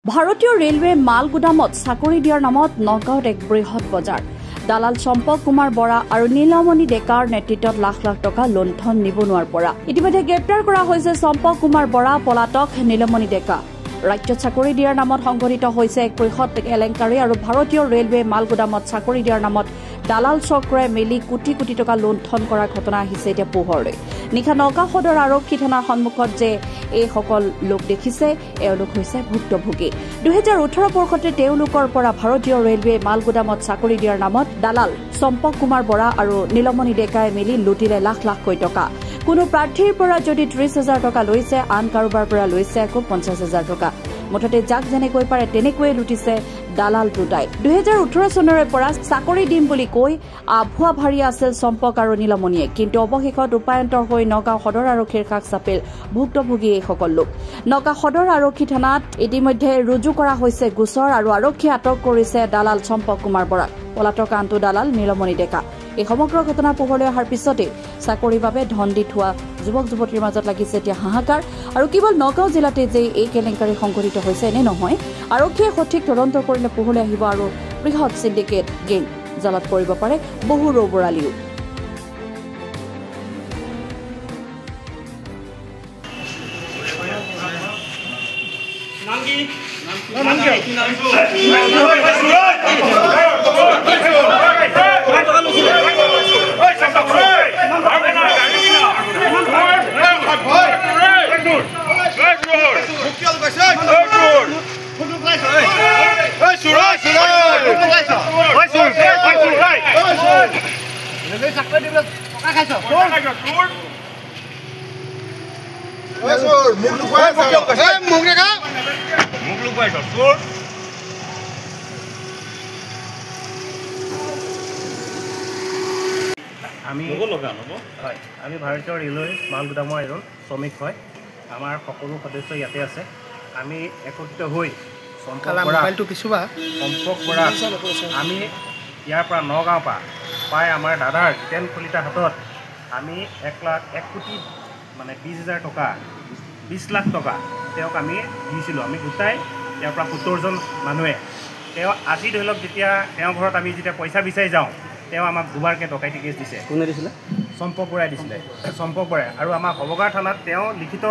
ভাৰতীয় ৰেলৱে মাল গুদামত চাকৰি দিয়াৰ নামত নগাঁৱত এক বৃহৎ বজাৰ দালাল চম্পক কুমাৰ বৰা আৰু নীলমণি ডেকাৰ নেতৃত্বত লাখ লাখ টকা লুণ্ঠন নিবনুৱাৰ পৰা ইতিমধ্যে গ্ৰেপ্তাৰ কৰা হৈছে চম্পক কুমাৰ বৰা পলাতক নীলমণি ডেকা ৰাজ্যত চাকৰি দিয়াৰ নামত সংঘটিত হৈছে এক বৃহৎ কেলেংকাৰী আৰু ভাৰতীয় ৰেলৱে মাল গুদামত চাকৰি দিয়াৰ নামত দালাল চক্ৰই মিলি কোটি কোটি টকা লুণ্ঠন কৰাৰ ঘটনা আহিছে এতিয়া পোহৰলৈ নিশা নগাঁও সদৰ আৰক্ষী থানাৰ সন্মুখত যে এইসকল লোক দেখিছে এওঁলোক হৈছে ভুক্তভোগী 2018 বৰ্ষতে তেওঁলোকৰ পৰা ভাৰতীয় ৰেলৱে মাল গুদামত চাকৰি দিয়াৰ নামত দালাল চম্পক কুমাৰ বৰা আৰু নীলমণি ডেকাই মিলি লুটিলে লাখ লাখকৈ টকা কোনো প্ৰাৰ্থীৰ পৰা যদি 30,000 টকা লৈছে আন কাৰোবাৰ পৰা লৈছে আকৌ 50,000 টকা মুঠতে যাক যেনেকৈ পাৰে তেনেকৈয়ে লুটিছে দালাল দুটাই 2018 চনৰে পৰা চাকৰি দিম বুলি কৈ আভুৱা ভাৰি আছিল চম্পক আৰু নীলমণিয়ে কিন্তু অৱশেষত ৰূপায়ন্তৰ হৈ নগাঁও সদৰ আৰক্ষীৰ কাষ চাপিল ভুক্তভোগী এইসকল লোক নগাঁও সদৰ আৰক্ষী থানাত ইতিমধ্যে ৰুজু কৰা হৈছে গোচৰ আৰু আৰক্ষীয়ে আটক কৰিছে দালাল চম্পক কুমাৰ বৰাক পলাতক আনটো দালাল নীলমণি ডেকা এই সমগ্ৰ ঘটনা পোহৰলৈ অহাৰ পিছতে চাকৰিৰ বাবে ধন দি থোৱা যুৱক যুৱতীৰ মাজত লাগিছে এতিয়া হাহাকাৰ আৰু কেৱল নগাঁও জিলাতে যে এই কেলেংকাৰী সংঘটিত হৈছে এনে নহয় আৰক্ষীয়ে সঠিক তদন্ত কৰিলে পোহৰলৈ আহিব আৰু বৃহৎ সিন্ডিকেট গেং জালত পৰিব পাৰে বহু ৰৌবৰালিও আমি ভাৰতীয় ৰেলৱে মাল গুদামৰ এজন শ্ৰমিক হয় আমাৰ সকলো সদস্য ইয়াতে আছে আমি একত্ৰিত হৈ চম্পক বৰা আমি ইয়াৰ পৰা নগাঁৱৰ পৰা প্ৰায় আমাৰ দাদাৰ জিতেন কলিতাৰ হাতত আমি 1 কোটি মানে 20,000 টকা 20 লাখ টকা তেওঁক আমি দিছিলোঁ আমি গোটাই ইয়াৰ পৰা 17জন মানুহে তেওঁ আজি ধৰি লওক যেতিয়া তেওঁৰ ঘৰত আমি যেতিয়া পইচা বিচাৰি যাওঁ তেওঁ আমাক দুবাৰকৈ ডকাইতি কেছ দিছে কোনে দিছিলে চম্পক বৰাই দিছিলে চম্পক বৰাই আৰু আমাৰ হবগাঁও থানাত তেওঁ লিখিত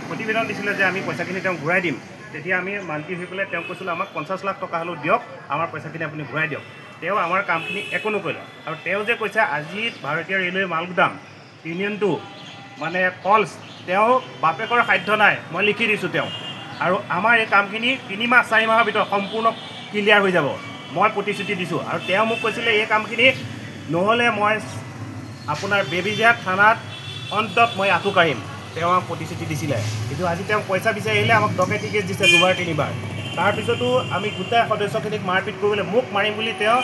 প্ৰতিবেদন দিছিলে যে আমি পইচাখিনি তেওঁক ঘূৰাই দিম তেতিয়া আমি মান্তি হৈ পেলাই তেওঁক কৈছিলোঁ আমাক 50 লাখ টকা হ'লেও দিয়ক আমাৰ পইচাখিনি আপুনি ঘূৰাই দিয়ক তেওঁ আমাৰ কামখিনি একো নকৰিলে আৰু তেওঁ যে কৈছে আজি ভাৰতীয় ৰেলৱে মাল গুদাম ইউনিয়নটো মানে ফলছ তেওঁ বাপেকৰ সাধ্য নাই মই লিখি দিছোঁ তেওঁ আৰু আমাৰ এই কামখিনি 3 মাহ 4 মাহৰ ভিতৰত সম্পূৰ্ণ ক্লিয়াৰ হৈ যাব মই প্ৰতিশ্ৰুতি দিছোঁ আৰু তেওঁ মোক কৈছিলে এই কামখিনি নহ'লে মই আপোনাৰ বেবেজীয়া থানাত অন্তত মই আঁঠু কাঢ়িম তেওঁ আমাক প্ৰতিশ্ৰুতি দিছিলে কিন্তু আজি তেওঁ পইচা বিচাৰি আহিলে আমাক ডকাইতি কেছ দিছে 2বাৰ 3বাৰ তাৰপিছতো আমি গোটাই সদস্যখিনিক মাৰপিট কৰিবলৈ মোক মাৰিম বুলি তেওঁ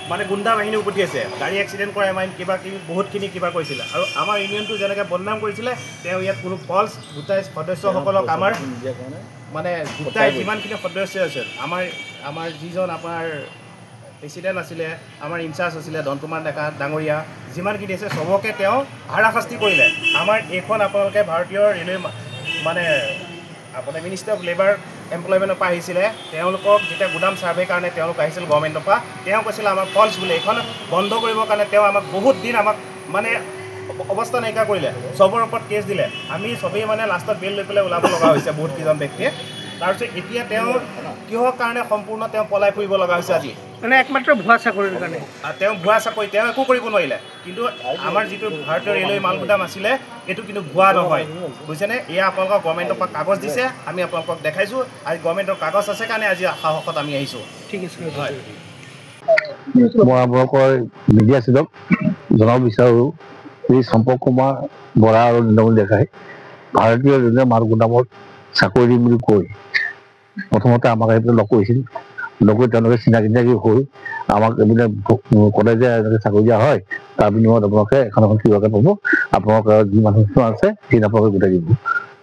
মানে গুণ্ডা বাহিনী পঠিয়াইছে গাড়ী এক্সিডেণ্ট কৰাই মাৰিম কিবা কিবি বহুতখিনি কিবা কৰিছিলে আৰু আমাৰ ইউনিয়নটো যেনেকৈ বদনাম কৰিছিলে তেওঁ ইয়াত কোনো ফলছ গোটাই সদস্যসকলক আমাৰ মানে গোটাই যিমানখিনি সদস্য আছে আমাৰ যিজন আপোনাৰ প্ৰেচিডেণ্ট আছিলে আমাৰ ইনচাৰ্জ আছিলে ধন কুমাৰ ডেকা ডাঙৰীয়া যিমানখিনি আছে চবকে তেওঁ হাৰাশাস্তি কৰিলে আমাৰ এইখন আপোনালোকে ভাৰতীয় ৰেলৱে মানে আপোনাৰ মিনিষ্টাৰ অফ লেবাৰ এমপ্লয়মেণ্টৰ পৰা আহিছিলে তেওঁলোকক যেতিয়া গুদাম ছাৰ্ভেৰ কাৰণে তেওঁলোক আহিছিল গভৰ্ণমেণ্টৰ পৰা তেওঁ কৈছিলে আমাৰ ফলছ বুলি এইখন বন্ধ কৰিবৰ কাৰণে তেওঁ আমাক বহুত দিন আমাক মানে অৱস্থা নাইকিয়া কৰিলে চবৰ ওপৰত কেছ দিলে আমি চবেই মানে লাষ্টত বেল লৈ পেলাই ওলাব লগা হৈছে বহুতকেইজন ব্যক্তিয়ে তাৰপিছত এতিয়া তেওঁ কিহৰ কাৰণে সম্পূৰ্ণ তেওঁ পলাই ফুৰিব লগা হৈছে আজি মানে একমাত্ৰ ভুৱা চাকৰিৰ কাৰণে তেওঁ ভুৱা চাকৰি তেওঁ একো কৰিব নোৱাৰিলে কিন্তু আমাৰ যিটো ভাৰতীয় ৰেলৱে মাল গুদাম আছিলে এইটো কিন্তু ভুৱা নহয় বুজিছেনে এয়া আপোনালোকক গভৰ্ণমেণ্টৰ পৰা কাগজ দিছে আমি আপোনালোকক দেখাইছোঁ আজি গভৰ্ণমেণ্টৰ কাগজ আছে কাৰণে আজি সাহসত আমি আহিছোঁ ঠিক আছে হয় মই আপোনালোকৰ মিডিয়া চিটক জনাব বিচাৰোঁ এই চম্পক কুমাৰ বৰা আৰু নীলমণি ডেকাই ভাৰতীয় ৰেলৱে মাল গুদামত চাকৰি দিম বুলি কৈ প্ৰথমতে আমাক আহি পেলাই লগ কৰিছিল লগ কৰি তেওঁলোকে চিনাকি হৈ আমাক এইবিলাক ক'লে যে এনেকৈ চাকৰি দিয়া হয় তাৰ বিনিময়ত আপোনালোকে এখন কিবাকে পাব আপোনালোকৰ যি মানুহ আছে সেই আপোনালোকে গোটাই দিব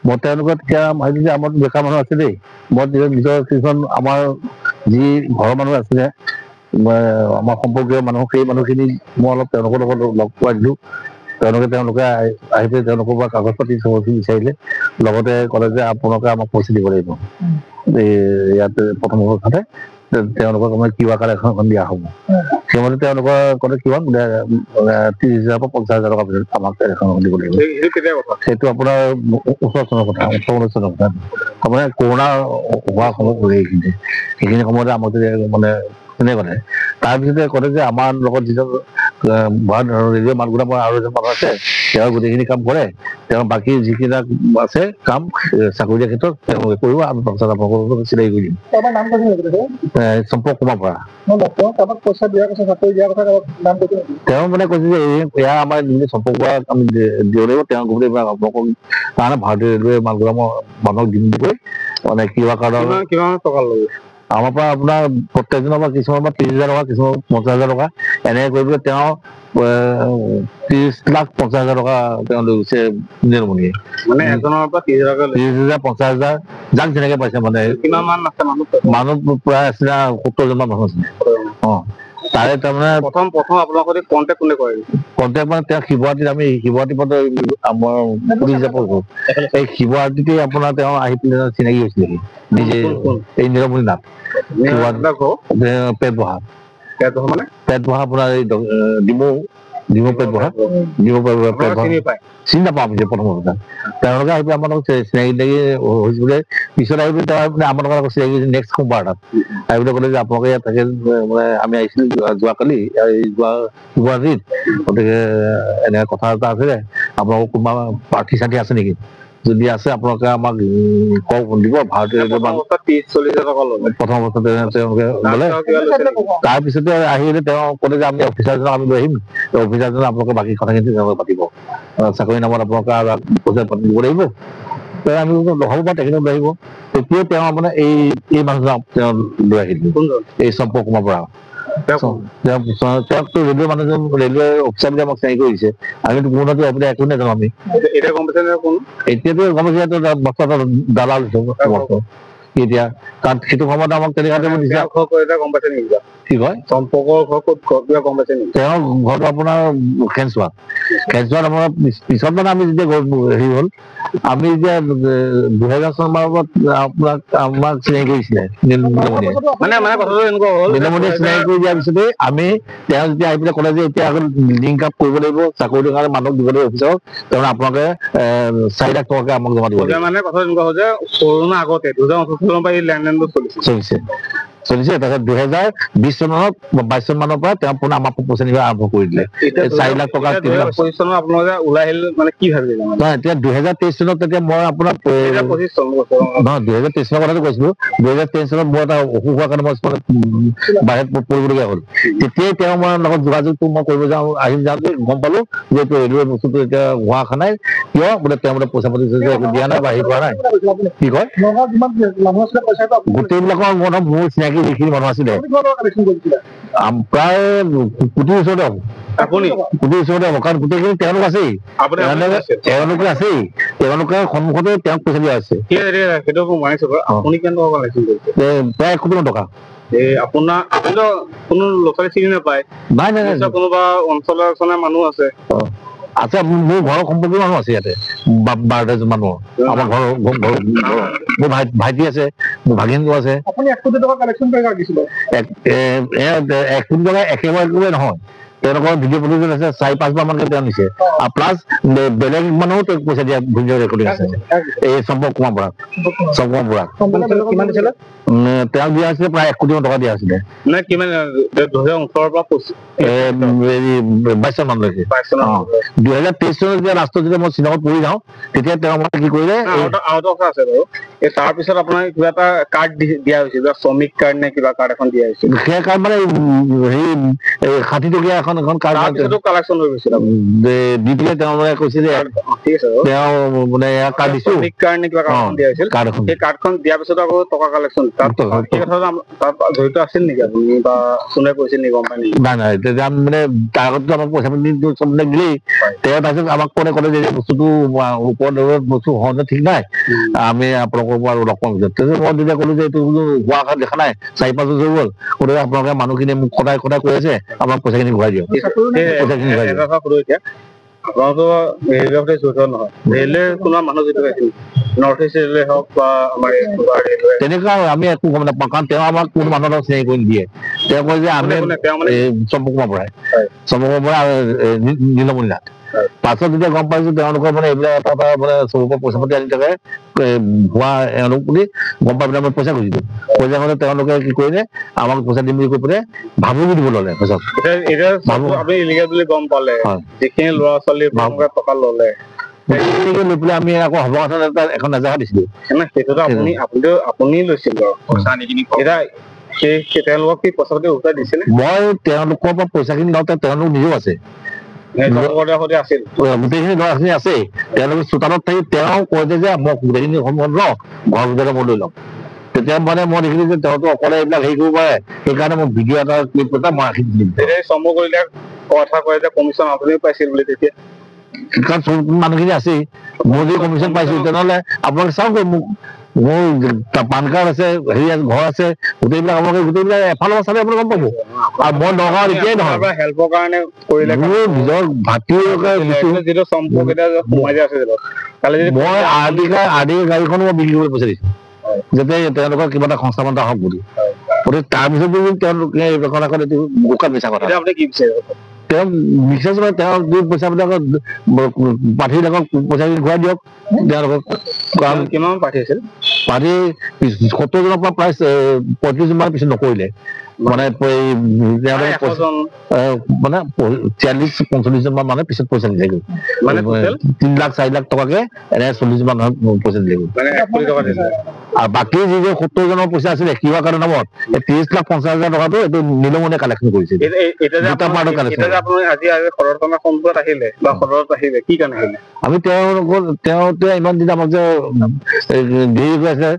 মই তেওঁলোকে তেতিয়া ভাবিছোঁ যে আমাৰ বেকাৰ মানুহ আছে দেই মই নিজৰ কিছুমান আমাৰ যি ঘৰৰ মানুহ আছিলে আমাৰ সম্পৰ্কীয় মানুহ সেই মানুহখিনি মই অলপ তেওঁলোকৰ লগত লগ পোৱা দিলোঁ তেওঁলোকে আহি পেলাই তেওঁলোকৰ পৰা কাগজ পাতি চবখিনি বিচাৰিলে লগতে ক'লে যে আপোনালোকে আমাক পইচা দিব লাগিব ইয়াত প্ৰথম অৱস্থাতে তেওঁলোকক আমাৰ কিবা কাৰ্ড এখন দিয়া হ'ব সেইমতে তেওঁলোকৰ ক'লে কিমান 30,000 পৰা 50,000 টকা ভিতৰত আমাক এখন দিব লাগিব সেইটো আপোনাৰ 18 চনৰ কথা 19 চনৰ কথা তাৰমানে কৰোণা হোৱা সময় সেইখিনি সময়তে আমাক মানে তেনে ক'লে তাৰপিছতে ক'লে যে আমাৰ লগত যিজন ৰেডিঅ' মালগুদাম আৰু এজন মানুহ আছে তেওঁ গোটেইখিনি কাম কৰে তেওঁ বাকী যিকেইটা আছে কাম চাকৰি দিয়াৰ ক্ষেত্ৰত তেওঁলোকে কৰিব আমি পঞ্চায়ত আপোনালোকক চিনাকি কৰি দিম চম্পক কুমাৰ বৰা তেওঁ মানে কৈছে যে এয়া আমাৰ যিখিনি চম্পক বৰা আমি দিব লাগিব তেওঁ গোটেই আপোনালোকক কাৰণে ভাৰতীয় ৰেলৱে মালগুদামৰ মানুহক দিম গৈ মানে কিবা কাৰ্ডৰ কিমান টকা ল'ব আমাৰ পৰা আপোনাৰ প্ৰত্যেকজনৰ পৰা কিছুমানৰ পৰা 30,000 টকা কিছুমানৰ 50,000 টকা এনেকৈ কৰি পেলাই তেওঁ 30,50,000 টকা তেওঁ লৈ গৈছে নীলমণিয়ে মানে এজনৰ পৰা 30,000 50,000 যাক যেনেকে পাইছে মানে কিমান মান আছে মানুহ প্ৰায় আছিলে 70 জন মানুহ আছিলে তাৰে তাৰমানে প্ৰথম আপোনালোকৰ কণ্টেক্ট কোনে কৰে কণ্টেক্ট মানে তেওঁ শিৱৰাত্ৰিত আমি শিৱৰাত্ৰি পথ আমাৰ পুলিচ হিচাপে এই শিৱৰাত্ৰিতে আপোনাৰ তেওঁ আহি পেলাই চিনাকি হৈছিলে নিজে এই নীলমণি নাথ পেট বহা আপোনাৰ এই ডিমৌ পেট বহা চিনি নাপাওঁ আমি প্ৰথম অৱস্থা তেওঁলোকে আহি পেলাই আমাৰ লগত চিনাকি লাগি হৈছিলে পিছত আহি পেলাই তেওঁ আমাৰ লগত চিনাকি হৈছে নেক্সট সোমবাৰ তাত আহি পেলাই ক'লে যে আপোনালোকে ইয়াত থাকে মানে আমি আহিছিলোঁ যোৱাকালি শিৱৰাত্ৰিত গতিকে এনেকৈ কথা এটা আছে আপোনালোকৰ কোনোবা প্ৰাৰ্থী চাৰ্থী আছে নেকি যদি আছে আপোনালোকে আমাক কওক দিব ভাৰতীয় প্ৰথম অৱস্থাতে তেওঁলোকে গ'লে তাৰপিছতে আহিলে তেওঁ ক'লে যে আমি অফিচাৰজনক আমি লৈ আহিম অফিচাৰজনক আপোনালোকে বাকী কথাখিনি তেওঁলোকে পাতিব চাকৰি নামত আপোনালোকে পইচা পাতি দিব লাগিব আমি হ'ব বা তেখেতক লৈ আহিব তেতিয়াই তেওঁ মানে এই মানুহজনক তেওঁ লৈ আহিলে এই চম্পক কুমাৰ বৰা তেওঁকতো ৰেলৱে মানুহজন ৰেলৱে অফিচাৰ আমাক চিনাকি কৰিছে আমিতো কোনোটো আপুনি একো নাজানো আমি এতিয়াতো গম পাইছে দালাল এতিয়া কাৰণ সেইটো সময়ত আমাক তেনেকুৱাতে গম পাইছে নেকি কি কয় চম্পকৰ ঘৰ ক'ত গম পাইছে নেকি তেওঁৰ ঘৰটো আপোনাৰ খেনচোৱাত আপোনাৰ পিছত মানে আমি যেতিয়া হেৰি হ'ল আমি যেতিয়া 2000 চন মানত আমাক চিনাকি কৰিছিলে নীলমণিয়ে নীলমণিয়ে চিনাকি কৰি দিয়াৰ পিছতে আমি তেওঁ যেতিয়া আহি পেলাই ক'লে যে এতিয়া আকৌ লিংক আপ কৰিব লাগিব চাকৰিটোৰ কাৰণে মানুহক দিব লাগিব অফিচক তাৰমানে আপোনালোকে 4 লাখ টকাকৈ আমাক জমা দিব লাগিব মানে কথা এনেকুৱা হ'ল যে কৰোণা আগতে 2018 চনৰ পৰা এই লেনদেনটো চলিছে তাৰপিছত 2020 চনত 22 চন মানৰ পৰা তেওঁ পুনৰ আমাৰ পইচা নিব আৰম্ভ কৰি দিলে 4 লাখ টকা 3 লাখ চনত আপোনালোকে ওলাই আহিলে মানে কি ভাবিলে এতিয়া 2023 চনত তেতিয়া মই আপোনাক 25 চন নহয় 2023 চনৰ কথাটো কৈছিলো 2023 চনত মই এটা অসুখ হোৱাৰ কাৰণে মই বাহিৰত পৰিবলগীয়া হ'ল তেতিয়াই তেওঁ মই লগত যোগাযোগটো মই কৰিব আহিম যাওঁতে গম পালো যে এইটো ৰেলৱে বস্তুটো এতিয়া হোৱা খা নাই কিয় বোলে তেওঁ বোলে পইচা পাতি দিয়া নাই বা হেৰি কৰা নাই কি কয় গোটেইবিলাকৰ মনত মোৰ চিনাকি যিখিনি মানুহ আছিলে প্ৰায় কোটিৰ ওচৰতে হ'ব কোটিৰ ওচৰতে হ'ব কাৰণ গোটেইখিনি তেওঁলোক আছেই তেওঁলোকে আছেই তেওঁলোকে সন্মুখতে তেওঁক পইচা দিয়া আছে প্ৰায় 1 কোটি মান টকা আপোনাৰ কোনো লোকেল চিনি নাপায় নাই কোনোবা অঞ্চলৰ মানুহ আছে আছে মোৰ ঘৰৰ সম্পৰ্কীয় মানুহ আছে ইয়াতে 12জন মানুহ আমাৰ ঘৰৰ মোৰ ভাইটি আছে মোৰ ভাগিনটো আছে 1 কোটি টকা কালেকশ্যন কৰি ৰাখিছিলে 1 কোটি টকা একেবাৰে নহয় তেওঁলোকৰ ভিডিঅ' প্ৰতিযোগিতা আছে 4-5 বাৰ মানকে তেওঁ নিছে প্লাছ বেলেগ মানুহো তেওঁক পইচা দিয়া ভিডিঅ' ৰেকৰ্ডিং আছে এই চম্পক কুমাৰ বৰা কিমান দিছিলে তেওঁক দিয়া আছিলে প্ৰায় 1 কোটি টকা দিয়া আছিলে মানে কিমান 2018 পৰা 22 চন মানলৈকে 2023 চনত যেতিয়া লাষ্টত যেতিয়া মই শ্বিলঙত পৰি যাওঁ তেতিয়া তেওঁ মানে কি কৰিলে আউট অফ আছে বাৰু তাৰপিছত আপোনাৰ কিবা এটা কাৰ্ড দিয়া হৈছিল শ্ৰমিক কাৰ্ড নে কিবা কাৰ্ড এখন দিয়া হৈছিল সেই কাৰ্ড মানে হেৰি 60 টকীয়া এখন কাৰ্ড কালেকশ্যন হৈ গৈছিল দি পেলাই তেওঁ মানে কৈছে যে তেওঁ মানে কাৰ্ড দিছো কাৰ্ড নে কিবা কাৰ্ড দিয়া হৈছিল সেই কাৰ্ডখন দিয়াৰ পিছত আকৌ টকা কালেকশ্যন জড়িত আছিল নেকি আপুনি বা কোনে কৈছিল নেকি গম পাই নেকি নাই তেতিয়া মানে তাৰ আগত আমাক পইচা পাতি দিলেই তেওঁ তাৰপিছত আমাক ক'লে যে বস্তুটো ওপৰত বস্তু হওঁতে ঠিক নাই আমি আপোনালোকৰ পৰা লগ পাম পিছত মই তেতিয়া ক'লো যে এইটো হোৱা দেখা নাই 4-5 বছৰ হৈ গ'ল গতিকে আপোনালোকে মানুহখিনিয়ে মোক সদায় কৈ আছে আমাক পইচাখিনি ঘূৰাই দিয়ক আপোনাৰতো ৰেলৱে জড়িত নহয়, ৰেলৱে কোনো মানুহ জড়িত আছিল নৰ্থ ইষ্ট ৰেলৱে হওক বা আমাৰ ৰেলৱে তেনেকুৱা আমি একো গম নাপাওঁ কাৰণ তেওঁ আমাক কোনো মানুহৰ চিনাকি কৰি নিদিয়ে। তেওঁ কয় যে আমি চম্পক কুমাৰ বৰাই নীলমণি নাথ। পাছত যেতিয়া গম পাইছো তেওঁলোকৰ মানে এইবিলাক এটা মানে চবুকৰ পইচা পাতি আনি থাকে ভুৱা এওঁলোক বুলি গম পাই পেলাই মই পইচা খুজিলো। পইচা খোজোতে তেওঁলোকে কি কৰিলে আমাক পইচা দিম বুলি কৈ পেলাই ভাবুকি দিব ললে। পিছত আপুনি ইলিগেল বুলি গম পালে যিখিনি ল'ৰা ছোৱালী টকা ললে লৈ পেলাই আমি আকৌ হ'ব কথা এখন এজাহাৰ দিছিলো। সেইটোতো আপুনি লৈছিল তেওঁলোকক কি পইচা পাতি উঠাই দিছিলে? মই তেওঁলোকৰ পৰা পইচাখিনি লওঁতে তেওঁলোক নিজেও আছে, গোটেইখিনি ল'ৰাখিনি আছে। তেওঁলোকে চোতালত থাকি তেওঁ কয় যে মই গোটেইখিনি সময় লওঁ ঘৰ ভিতৰতে মই লৈ লওঁ। তেতিয়া মানে মই দেখিলো যে তেওঁতো অকলে এইবিলাক হেৰি কৰিব পাৰে, সেইকাৰণে মই ভিডিঅ' এটা ক্লিপ এটা মই ৰাখি দিম। চমু কৰিলে কথা কয় যে কমিশ্যন আপুনিও পাইছিল বুলি, তেতিয়া কাৰণ মানুহখিনি আছেই। মই যদি কমিশ্যন পাইছো তেনেহলে আপোনালোকে চাওক মোক মোৰ পান কাৰ্ড আছে, হেৰি আছে, ঘৰ আছে, গোটেইবিলাক আপোনালোকে গোটেইবিলাক এফালৰ চালে আপুনি গম পাব। আৰু মই নগাঁৱত এতিয়াই নহয় হেল্পৰ কাৰণে কৰিলে মোৰ নিজৰ ভাতৃ যিটো চম্পক এতিয়া সোমাই দিয়া আছে মই আৰ্টি গাড়ীখনো মই বিক্ৰী কৰি পইচা দিছো যাতে তেওঁলোকৰ কিবা এটা সংস্থাপন এটা হওক বুলি। গতিকে তাৰপিছত যদি তেওঁলোকে এইটো বোকা মিছা কথা। আপুনি কি বিচাৰে? তেওঁ বিশেষ তেওঁ পইচাবিলাকক প্ৰাৰ্থীবিলাকক পইচাখিনি ঘূৰাই দিয়ক। তেওঁলোকক কিমান প্ৰাৰ্থী আছিল? প্ৰাৰ্থী 70জনৰ পৰা প্ৰায় 35জন মান পিছত নকৰিলে। মানে মানে 40-45জন মান মানে পিছত পইচা দিলেগৈ। 3 লাখ 4 লাখ টকাকে এনে 40 মান পইচা দিলেগৈ। আৰু বাকী যিবোৰ 70জনৰ পইচা আছিলে কিবা কাৰণে নামত 30,50,000 টকাটো এইটো নীলমণিয়ে কালেকশ্যন কৰিছিল। আমি তেওঁ ইমান দিন আমাক যে দেৰি হৈ আছে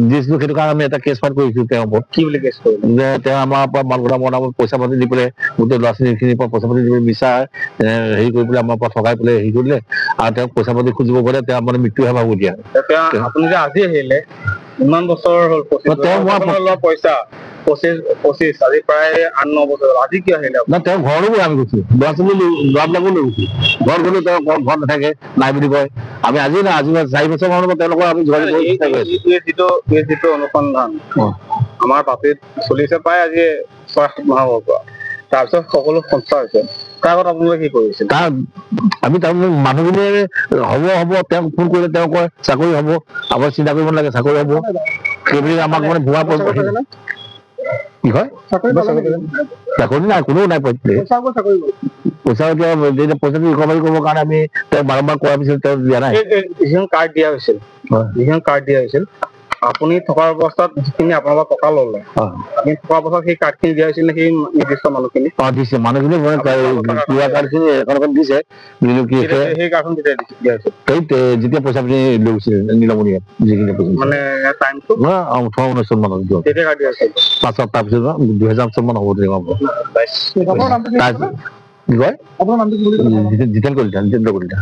দিছিলো, সেইটো কাৰণে আমি এটা কেছ ফাইল কৰিছো তেওঁৰ ওপৰত। কি বুলি কেছ কৰিলে? যে তেওঁ আমাৰ পৰা মালগোদামৰ নামত পইচা পাতি দি পেলাই গোটেই ল'ৰা ছোৱালীখিনিৰ পৰা পইচা পাতি দি পেলাই মিছা হেৰি কৰি পেলাই আমাৰ পৰা ঠগাই পেলাই হেৰি কৰিলে আৰু তেওঁক পইচা পাতি খুজিব গ'লে তেওঁ মানে মৃত্যুহে পাব দিয়া। আপুনি যে আজি আহিলে ইমান বছৰ হ'ল পইচা 25 আজি প্ৰায় 8-9 বছৰ আজি কিয় আহিলে? না তেওঁ ঘৰতো আমি গৈছো, ল'ৰাবিলাকো লৈ গৈছো। ঘৰত গ'লো তেওঁ ঘৰত নাথাকে নাই বুলি কয়। আমি আজি না আজি 4 বছৰ মানৰ পৰা তেওঁলোকৰ আমি যিটো অনুসন্ধান আমাৰ পাতিত চলিছে প্ৰায় আজি 6-7 মাহৰ পৰা, তাৰপিছত সকলো সংস্থা হৈছে। তাৰ আগত আপোনালোকে কি কৰিছিল? আমি তাৰমানে মানুহখিনিয়ে হ'ব তেওঁক ফোন কৰিলে তেওঁ কয় চাকৰি হ'ব, আমাৰ চিন্তা কৰিব নালাগে চাকৰি হ'ব। সেইবুলি আমাক মানে ভুৱা কি হয় চাকৰি নাই, কোনেও নাই। পইচা পইচাটো ৰিকভাৰী কৰিবৰ কাৰণে আমি তেওঁক বাৰম্বাৰ কোৱাৰ পিছত তেওঁ দিয়া নাই। যিখন কাৰ্ড দিয়া হৈছিল আপুনি থকা অৱস্থাত যিখিনি আপোনালোকৰ টকা ললে আপুনি থকা অৱস্থাত সেই কাৰ্ডখিনি দিয়া হৈছিল নে সেই নিৰ্দিষ্ট মানুহখিনি? দিছে মানুহখিনি কাৰ্ডখিনি এখন দিছে। সেই কাৰ্ডখন কেতিয়া দিয়া হৈছিল? যেতিয়া পইচা পাতি লৈ গৈছিল নীলমণিয়ে যিখিনি পইচা মানে টাইমটো 18-19 চন মানত কেতিয়া কাৰ্ড দিয়া হৈছিল? 5 সপ্তাহ পিছত 2000 চন মান হ'ব তেনেকুৱা। কি কয় জিতেন কলিতা।